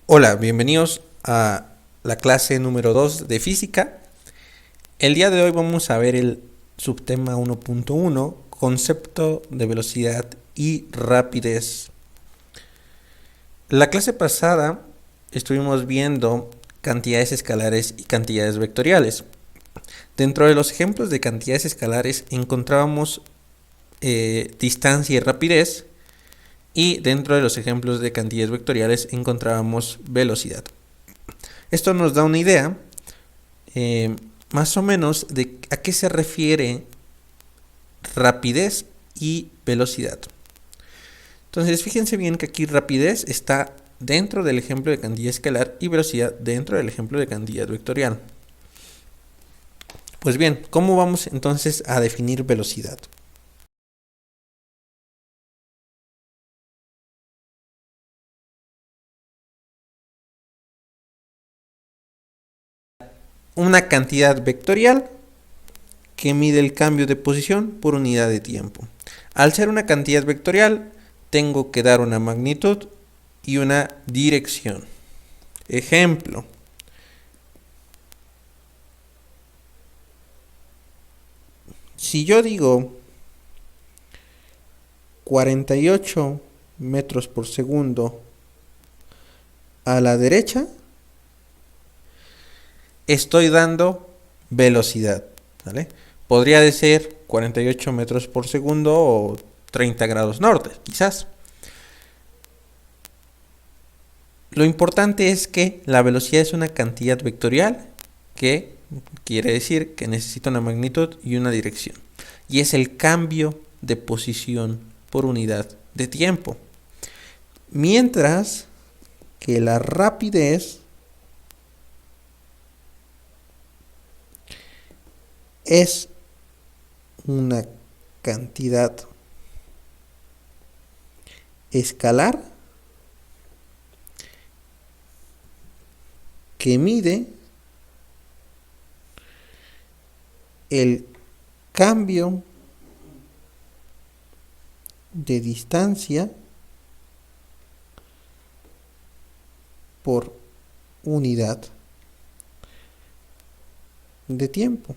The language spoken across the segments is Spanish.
Hola, bienvenidos a la clase número 2 de física. El día de hoy vamos a ver el subtema 1.1, concepto de velocidad y rapidez. La clase pasada estuvimos viendo cantidades escalares y cantidades vectoriales. Dentro de los ejemplos de cantidades escalares encontrábamos distancia y rapidez, y dentro de los ejemplos de cantidades vectoriales encontrábamos velocidad. Esto nos da una idea más o menos de a qué se refiere rapidez y velocidad. Entonces fíjense bien que aquí rapidez está dentro del ejemplo de cantidad escalar y velocidad dentro del ejemplo de cantidad vectorial. Pues bien, ¿cómo vamos entonces a definir velocidad? Una cantidad vectorial que mide el cambio de posición por unidad de tiempo. Al ser una cantidad vectorial, tengo que dar una magnitud y una dirección. Ejemplo. Si yo digo 48 metros por segundo a la derecha, estoy dando velocidad, ¿vale? Podría decir 48 metros por segundo o 30 grados norte, quizás. Lo importante es que la velocidad es una cantidad vectorial, que quiere decir que necesita una magnitud y una dirección. Y es el cambio de posición por unidad de tiempo. Mientras que la rapidez es una cantidad escalar que mide el cambio de distancia por unidad de tiempo.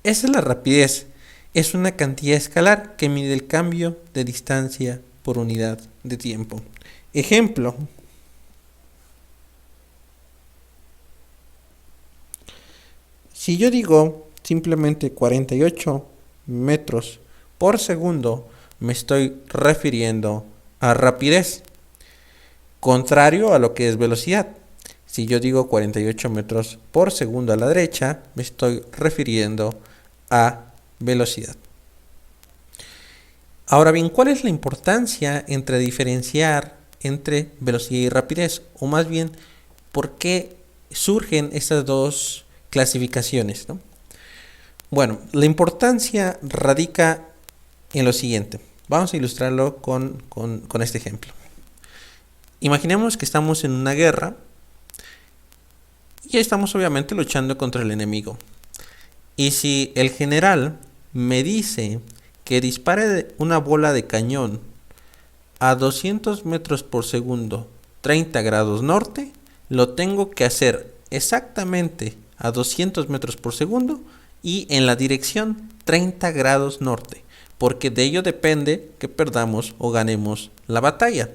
Esa es la rapidez. Es una cantidad escalar que mide el cambio de distancia por unidad de tiempo. Ejemplo. Si yo digo simplemente 48 metros por segundo, me estoy refiriendo a rapidez, contrario a lo que es velocidad. Si yo digo 48 metros por segundo a la derecha, me estoy refiriendo a velocidad. Ahora bien, ¿cuál es la importancia entre diferenciar entre velocidad y rapidez? O más bien, ¿por qué surgen estas dos clasificaciones, ¿no? Bueno, la importancia radica en lo siguiente. Vamos a ilustrarlo con este ejemplo. Imaginemos que estamos en una guerra y estamos obviamente luchando contra el enemigo. Y si el general me dice que dispare una bola de cañón a 200 metros por segundo, 30 grados norte, lo tengo que hacer exactamente a 200 metros por segundo y en la dirección 30 grados norte, porque de ello depende que perdamos o ganemos la batalla.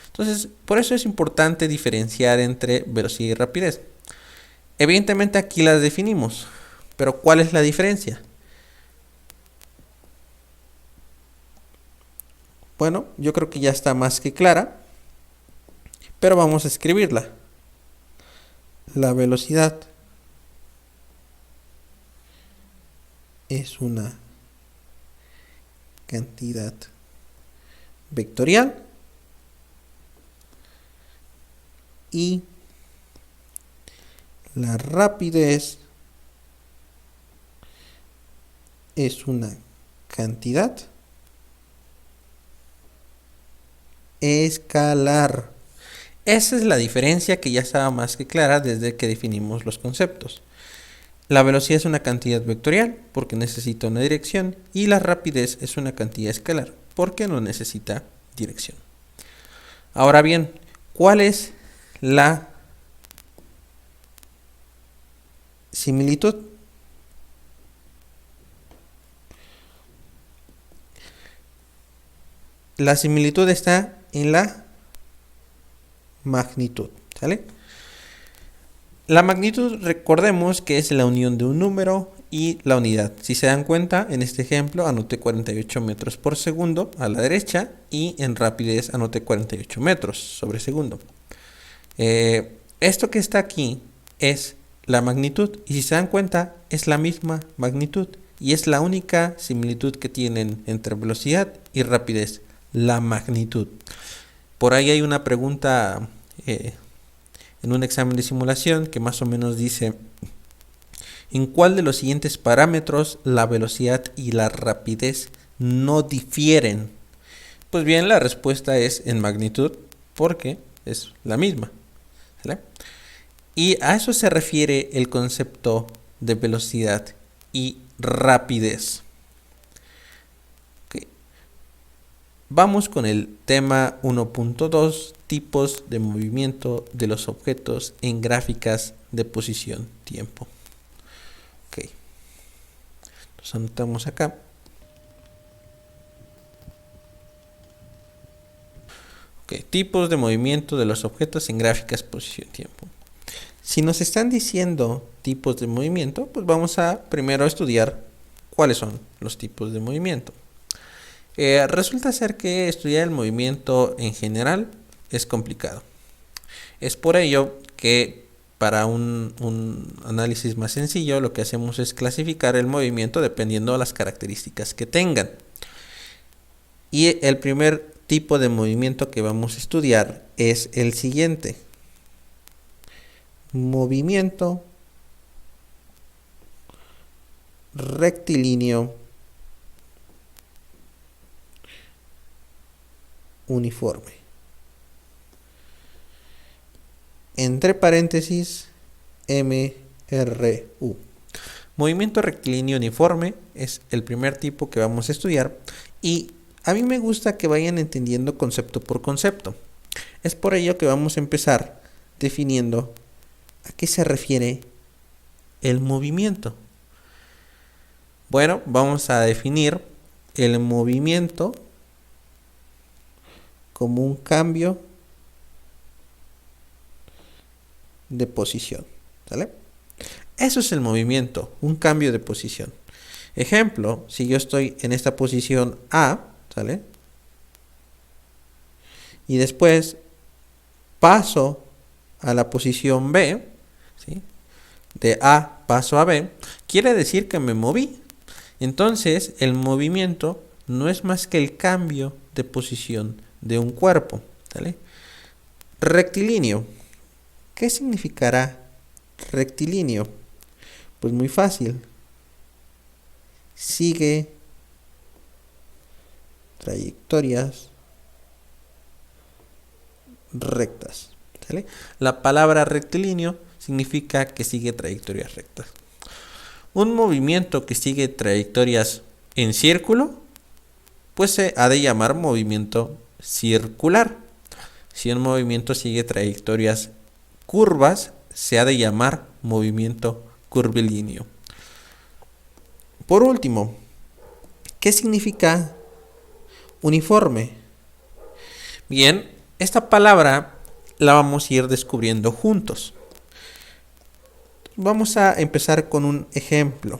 Entonces, por eso es importante diferenciar entre velocidad y rapidez. Evidentemente aquí las definimos, pero ¿cuál es la diferencia? Bueno, yo creo que ya está más que clara, pero vamos a escribirla. La velocidad es una cantidad vectorial y la rapidez es una cantidad escalar. Esa es la diferencia que ya estaba más que clara desde que definimos los conceptos. La velocidad es una cantidad vectorial porque necesita una dirección y la rapidez es una cantidad escalar porque no necesita dirección. Ahora bien, ¿Cuál es la similitud? La similitud está en la magnitud, ¿sale? La magnitud, recordemos que es la unión de un número y la unidad. Si se dan cuenta, en este ejemplo anoté 48 metros por segundo a la derecha y en rapidez anoté 48 metros sobre segundo. Esto que está aquí es la magnitud y si se dan cuenta es la misma magnitud y es la única similitud que tienen entre velocidad y rapidez, la magnitud. Por ahí hay una pregunta en un examen de simulación que más o menos dice: ¿en cuál de los siguientes parámetros la velocidad y la rapidez no difieren? Pues bien, la respuesta es en magnitud, porque es la misma, ¿vale? Y a eso se refiere el concepto de velocidad y rapidez. Okay. Vamos con el tema 1.2, tipos de movimiento de los objetos en gráficas de posición-tiempo. Ok, nos anotamos acá. Ok, tipos de movimiento de los objetos en gráficas posición-tiempo. Si nos están diciendo tipos de movimiento, pues vamos a primero estudiar cuáles son los tipos de movimiento. Resulta ser que estudiar el movimiento en general es complicado. Es por ello que para un análisis más sencillo lo que hacemos es clasificar el movimiento dependiendo de las características que tengan. Y el primer tipo de movimiento que vamos a estudiar es el siguiente: movimiento rectilíneo uniforme. Entre paréntesis, MRU. Movimiento rectilíneo uniforme es el primer tipo que vamos a estudiar y a mí me gusta que vayan entendiendo concepto por concepto. Es por ello que vamos a empezar definiendo a qué se refiere el movimiento. Bueno, vamos a definir el movimiento como un cambio de posición, ¿sale? Eso es el movimiento, un cambio de posición. Ejemplo, si yo estoy en esta posición A, ¿sale? Y después paso a la posición B, ¿sí? De A paso a B, quiere decir que me moví. Entonces, el movimiento no es más que el cambio de posición de un cuerpo, ¿sale? Rectilíneo. ¿Qué significará rectilíneo? Pues muy fácil. Sigue trayectorias rectas, ¿sale? La palabra rectilíneo significa que sigue trayectorias rectas. Un movimiento que sigue trayectorias en círculo, pues se ha de llamar movimiento circular. Si un movimiento sigue trayectorias curvas, se ha de llamar movimiento curvilíneo. Por último, ¿qué significa uniforme? Bien, esta palabra la vamos a ir descubriendo juntos. Vamos a empezar con un ejemplo.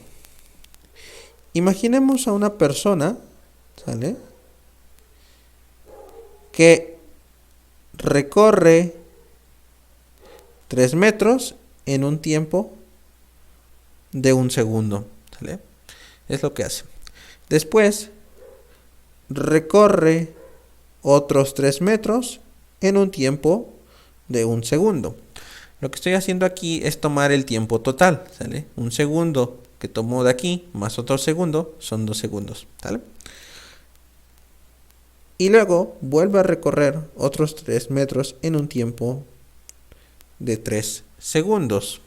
Imaginemos a una persona, ¿sale?, que recorre 3 metros en un tiempo de 1 segundo, ¿sale? Es lo que hace. Después recorre otros 3 metros en un tiempo de 1 segundo. Lo que estoy haciendo aquí es tomar el tiempo total, ¿sale? 1 segundo que tomó de aquí más otro segundo son 2 segundos, ¿sale? Y luego vuelve a recorrer otros 3 metros en un tiempo de 3 segundos.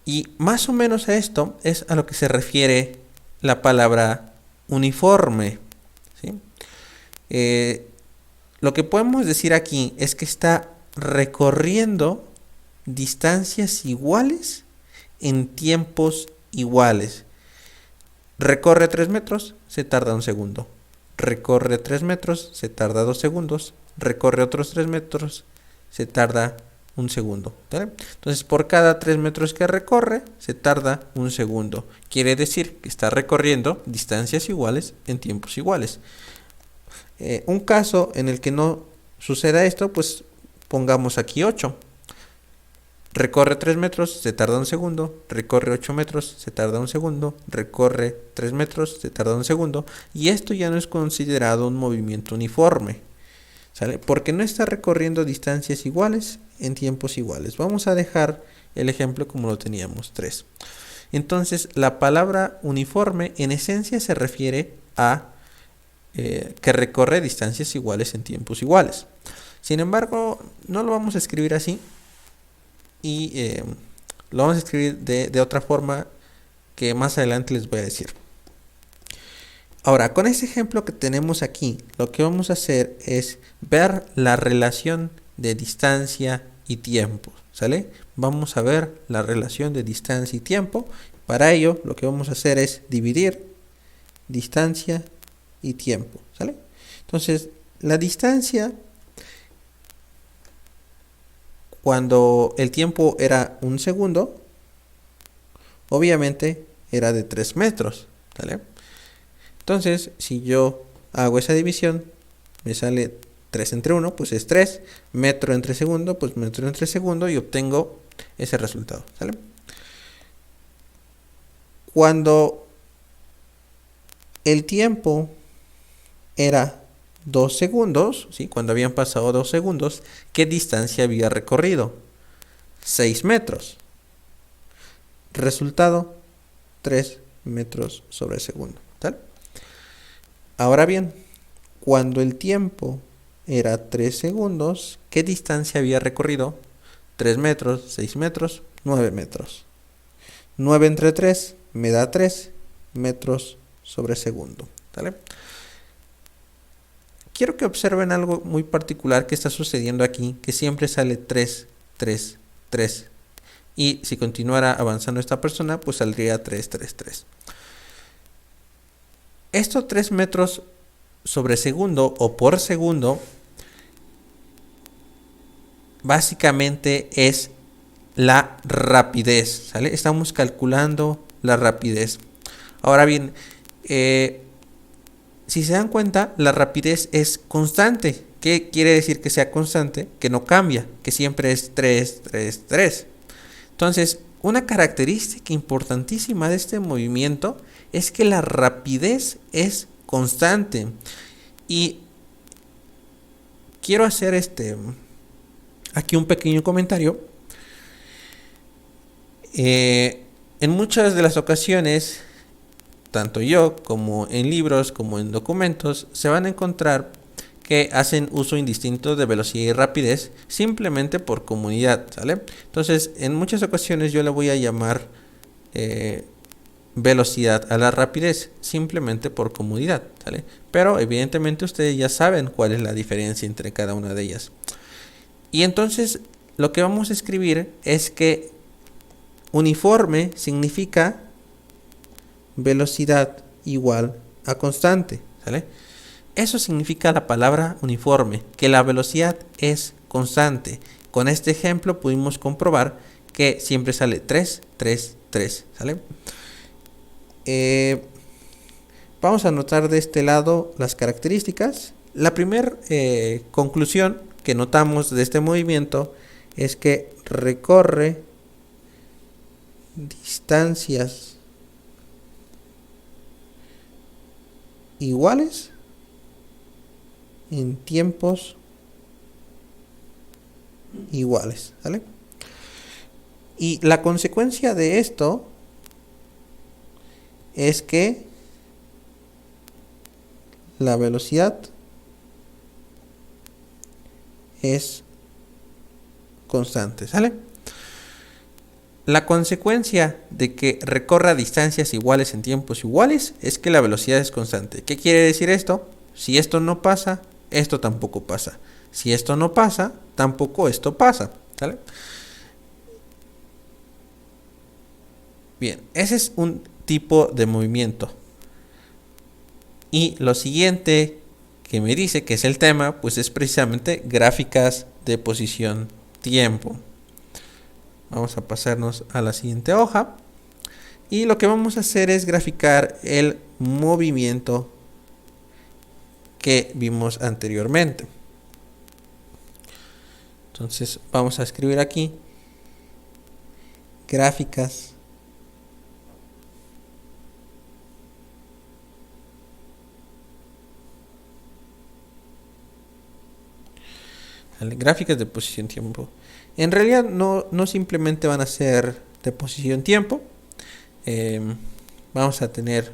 Y más o menos a esto es a lo que se refiere la palabra uniforme, ¿sí? Lo que podemos decir aquí es que está recorriendo distancias iguales en tiempos iguales. Recorre 3 metros, se tarda 1 segundo. Recorre 3 metros, se tarda 2 segundos. Recorre otros 3 metros, se tarda 1 segundo. ¿Vale? Entonces, por cada 3 metros que recorre, se tarda 1 segundo. Quiere decir que está recorriendo distancias iguales en tiempos iguales. Un caso en el que no suceda esto, pues pongamos aquí 8. Recorre 3 metros, se tarda 1 segundo. Recorre 8 metros, se tarda 1 segundo. Recorre 3 metros, se tarda 1 segundo. Y esto ya no es considerado un movimiento uniforme, ¿sale? Porque no está recorriendo distancias iguales en tiempos iguales. Vamos a dejar el ejemplo como lo teníamos, 3. Entonces, la palabra uniforme en esencia se refiere a que recorre distancias iguales en tiempos iguales. Sin embargo, no lo vamos a escribir así y lo vamos a escribir de otra forma que más adelante les voy a decir. Ahora, con este ejemplo que tenemos aquí, lo que vamos a hacer es ver la relación de distancia y tiempo, ¿sale? Vamos a ver la relación de distancia y tiempo. Para ello, lo que vamos a hacer es dividir distancia y tiempo, ¿sale? Entonces, la distancia, cuando el tiempo era 1 segundo, obviamente era de 3 metros, ¿sale? Entonces, si yo hago esa división, me sale 3 entre 1, pues es 3, metro entre segundo, pues metro entre segundo, y obtengo ese resultado, ¿sale? Cuando el tiempo era 2 segundos, ¿sí? Cuando habían pasado 2 segundos, ¿qué distancia había recorrido? 6 metros. Resultado, 3 metros sobre segundo, ¿sale? Ahora bien, cuando el tiempo era 3 segundos, ¿qué distancia había recorrido? 3 metros, 6 metros, 9 metros. 9 entre 3 me da 3 metros sobre segundo, ¿vale? Quiero que observen algo muy particular que está sucediendo aquí, que siempre sale 3, 3, 3. Y si continuara avanzando esta persona, pues saldría 3, 3, 3. Estos 3 metros sobre segundo o por segundo básicamente es la rapidez, ¿sale? Estamos calculando la rapidez. Ahora bien, si se dan cuenta, la rapidez es constante. ¿Qué quiere decir que sea constante? Que no cambia, que siempre es 3, 3, 3. Entonces, una característica importantísima de este movimiento es que la rapidez es constante. Y quiero hacer aquí un pequeño comentario. En muchas de las ocasiones, tanto yo como en libros como en documentos, se van a encontrar que hacen uso indistinto de velocidad y rapidez simplemente por comodidad, ¿sale? Entonces, en muchas ocasiones yo le voy a llamar velocidad a la rapidez simplemente por comodidad, ¿sale? Pero evidentemente ustedes ya saben cuál es la diferencia entre cada una de ellas. Y entonces lo que vamos a escribir es que uniforme significa velocidad igual a constante, ¿sale? Eso significa la palabra uniforme, que la velocidad es constante. Con este ejemplo pudimos comprobar que siempre sale 3, 3, 3, ¿sale? Vamos a anotar de este lado las características. La primera conclusión que notamos de este movimiento es que recorre distancias iguales en tiempos iguales, ¿vale? Y la consecuencia de esto es que la velocidad es constante, ¿sale? La consecuencia de que recorra distancias iguales en tiempos iguales es que la velocidad es constante. ¿Qué quiere decir esto? Si esto no pasa, esto tampoco pasa. Si esto no pasa, tampoco esto pasa. ¿Sale? Bien, ese es un tipo de movimiento. Y lo siguiente que me dice que es el tema, pues es precisamente gráficas de posición tiempo. Vamos a pasarnos a la siguiente hoja. Y lo que vamos a hacer es graficar el movimiento que vimos anteriormente. Entonces vamos a escribir aquí gráficas gráficas de posición tiempo. En realidad no simplemente van a ser de posición tiempo. Vamos a tener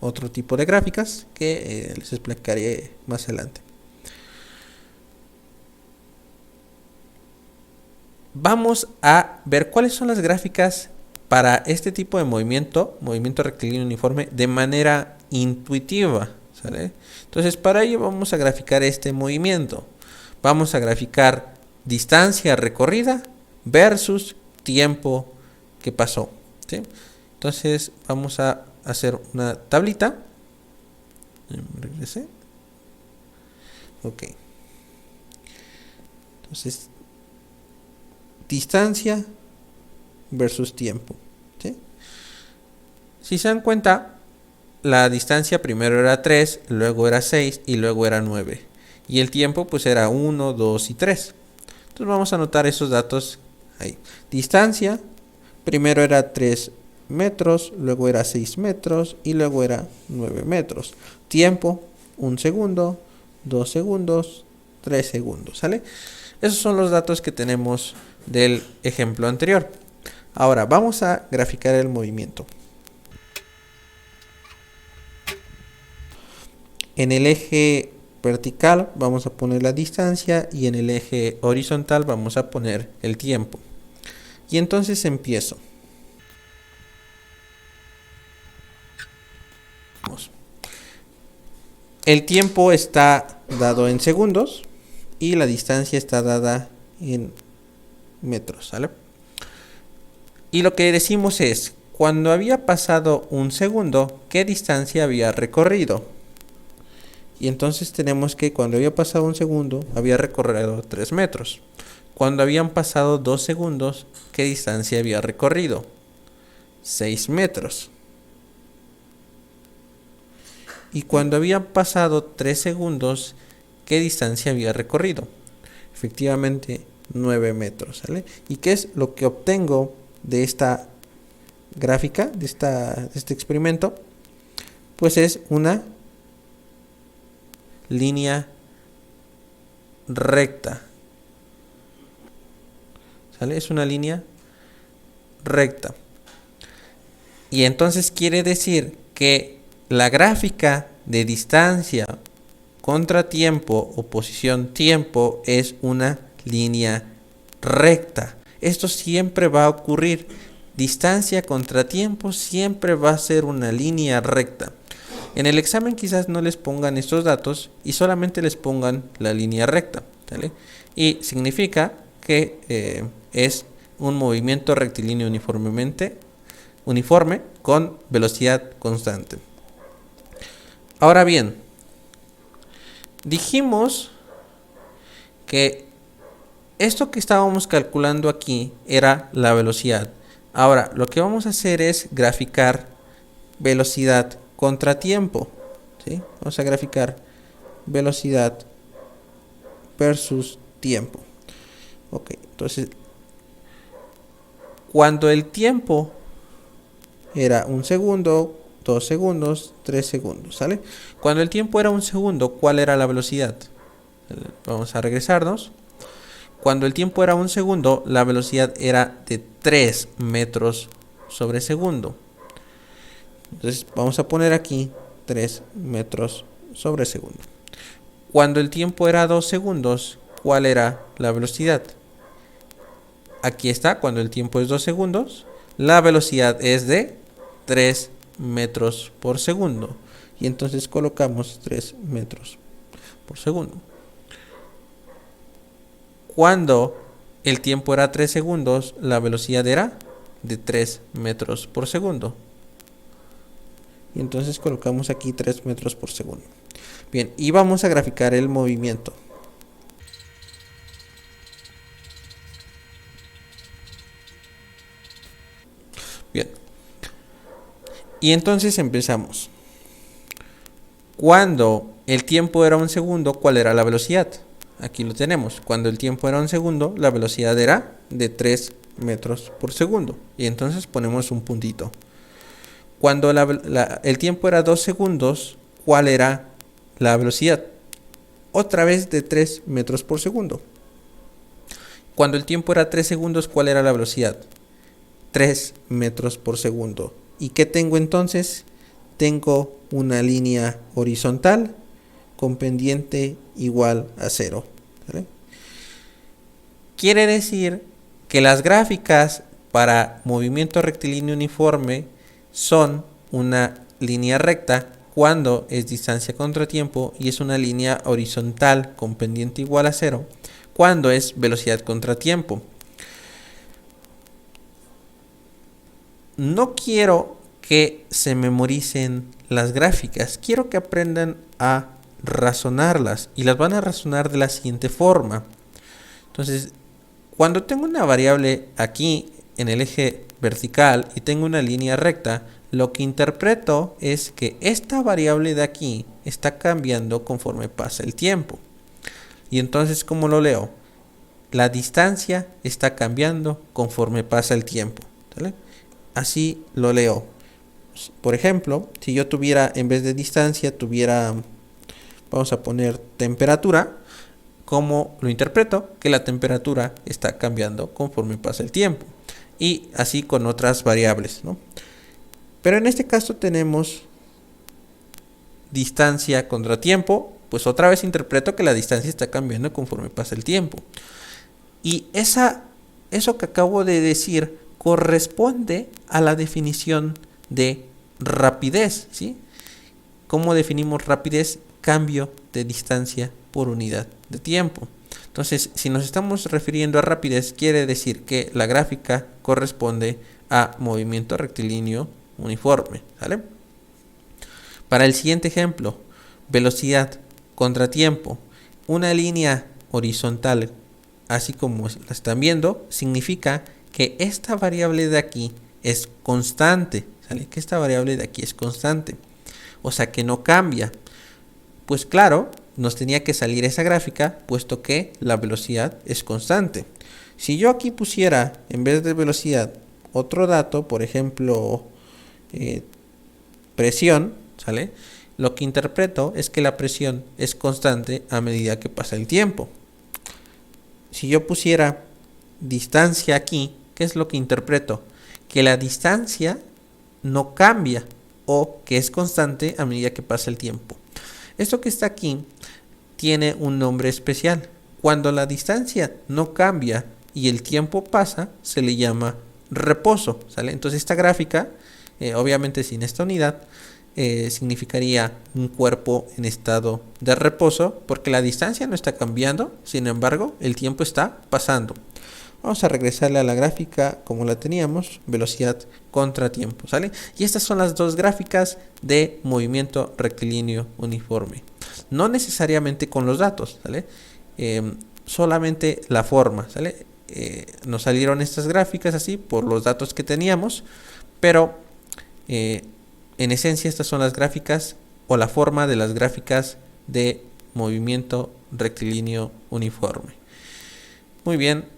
otro tipo de gráficas que les explicaré más adelante. Vamos a ver cuáles son las gráficas para este tipo de movimiento rectilíneo uniforme, de manera intuitiva, ¿sale? Entonces, para ello vamos a graficar este movimiento. Vamos a graficar distancia recorrida versus tiempo que pasó, ¿sí? Entonces vamos a hacer una tablita. Regresé. Ok. Entonces, distancia versus tiempo, ¿sí? Si se dan cuenta, la distancia primero era 3, luego era 6 y luego era 9. Y el tiempo pues era 1, 2 y 3. Entonces vamos a anotar esos datos ahí. Distancia, primero era 3 metros, luego era 6 metros y luego era 9 metros. Tiempo, 1 segundo, 2 segundos, 3 segundos, ¿sale? Esos son los datos que tenemos del ejemplo anterior. Ahora vamos a graficar el movimiento. En el eje vertical vamos a poner la distancia y en el eje horizontal vamos a poner el tiempo. Y entonces empiezo. El tiempo está dado en segundos y la distancia está dada en metros, ¿sale? Y lo que decimos es, cuando había pasado 1 segundo, ¿qué distancia había recorrido? Y entonces tenemos que cuando había pasado 1 segundo, había recorrido 3 metros. Cuando habían pasado 2 segundos, ¿qué distancia había recorrido? 6 metros. Y cuando habían pasado 3 segundos, ¿qué distancia había recorrido? Efectivamente, 9 metros, ¿sale? ¿Y qué es lo que obtengo de esta gráfica, de este experimento? Pues es una línea recta, ¿sale? Es una línea recta. Y entonces quiere decir que la gráfica de distancia contra tiempo o posición tiempo es una línea recta. Esto siempre va a ocurrir. Distancia contra tiempo siempre va a ser una línea recta. En el examen quizás no les pongan estos datos y solamente les pongan la línea recta, ¿vale? Y significa que es un movimiento rectilíneo uniforme con velocidad constante. Ahora bien, dijimos que esto que estábamos calculando aquí era la velocidad. Ahora, lo que vamos a hacer es graficar velocidad contra tiempo, ¿sí? Vamos a graficar velocidad versus tiempo. Ok, entonces, cuando el tiempo era 1 segundo, 2 segundos, 3 segundos, ¿sale? Cuando el tiempo era 1 segundo, ¿cuál era la velocidad? Vamos a regresarnos. Cuando el tiempo era 1 segundo, la velocidad era de 3 metros sobre segundo. Entonces vamos a poner aquí 3 metros sobre segundo. Cuando el tiempo era 2 segundos, ¿cuál era la velocidad? Aquí está, cuando el tiempo es 2 segundos, la velocidad es de 3 metros por segundo. y entonces colocamos 3 metros por segundo. Cuando el tiempo era 3 segundos, la velocidad era de 3 metros por segundo. Y entonces colocamos aquí 3 metros por segundo. Bien, y vamos a graficar el movimiento. Bien. Y entonces empezamos. Cuando el tiempo era 1 segundo, ¿cuál era la velocidad? Aquí lo tenemos. Cuando el tiempo era 1 segundo, la velocidad era de 3 metros por segundo. Y entonces ponemos un puntito. Cuando el tiempo era 2 segundos, ¿cuál era la velocidad? Otra vez de 3 metros por segundo. Cuando el tiempo era 3 segundos, ¿cuál era la velocidad? 3 metros por segundo. ¿Y qué tengo entonces? Tengo una línea horizontal con pendiente igual a 0. ¿Vale? Quiere decir que las gráficas para movimiento rectilíneo uniforme son una línea recta cuando es distancia contra tiempo y es una línea horizontal con pendiente igual a 0 cuando es velocidad contra tiempo. No quiero que se memoricen las gráficas, quiero que aprendan a razonarlas y las van a razonar de la siguiente forma. Entonces, cuando tengo una variable aquí en el eje vertical y tengo una línea recta, lo que interpreto es que esta variable de aquí está cambiando conforme pasa el tiempo. Y entonces, ¿cómo lo leo? La distancia está cambiando conforme pasa el tiempo. ¿Vale? Así lo leo. Por ejemplo, si yo tuviera, en vez de distancia, vamos a poner temperatura, ¿cómo lo interpreto? Que la temperatura está cambiando conforme pasa el tiempo. Y así con otras variables, ¿no? Pero en este caso tenemos distancia contra tiempo, pues otra vez interpreto que la distancia está cambiando conforme pasa el tiempo. Y eso que acabo de decir corresponde a la definición de rapidez, ¿sí? ¿Cómo definimos rapidez? Cambio de distancia por unidad de tiempo. Entonces, si nos estamos refiriendo a rapidez, quiere decir que la gráfica corresponde a movimiento rectilíneo uniforme, ¿vale? Para el siguiente ejemplo, velocidad contra tiempo. Una línea horizontal, así como la están viendo, significa que esta variable de aquí es constante, ¿sale? Que esta variable de aquí es constante, o sea que no cambia. Pues claro, nos tenía que salir esa gráfica, puesto que la velocidad es constante. Si yo aquí pusiera, en vez de velocidad, otro dato, por ejemplo, presión, ¿sale? Lo que interpreto es que la presión es constante a medida que pasa el tiempo. Si yo pusiera distancia aquí, ¿qué es lo que interpreto? Que la distancia no cambia o que es constante a medida que pasa el tiempo. Esto que está aquí tiene un nombre especial. Cuando la distancia no cambia y el tiempo pasa, se le llama reposo, ¿sale? Entonces esta gráfica, obviamente sin esta unidad, significaría un cuerpo en estado de reposo porque la distancia no está cambiando, sin embargo el tiempo está pasando. Vamos a regresarle a la gráfica como la teníamos, velocidad contra tiempo, ¿sale? Y estas son las dos gráficas de movimiento rectilíneo uniforme. No necesariamente con los datos, ¿sale? Solamente la forma, ¿sale? Nos salieron estas gráficas así por los datos que teníamos, pero en esencia estas son las gráficas o la forma de las gráficas de movimiento rectilíneo uniforme. Muy bien.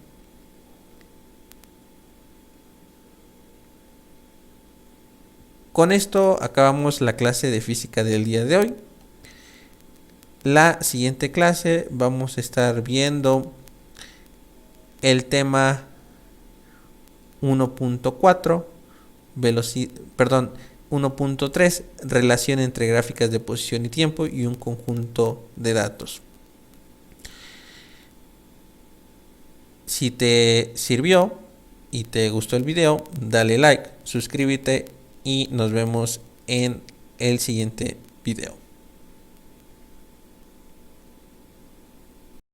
Con esto acabamos la clase de física del día de hoy. La siguiente clase vamos a estar viendo el tema 1.4, 1.3, relación entre gráficas de posición y tiempo y un conjunto de datos. Si te sirvió y te gustó el video, dale like, suscríbete y nos vemos en el siguiente video.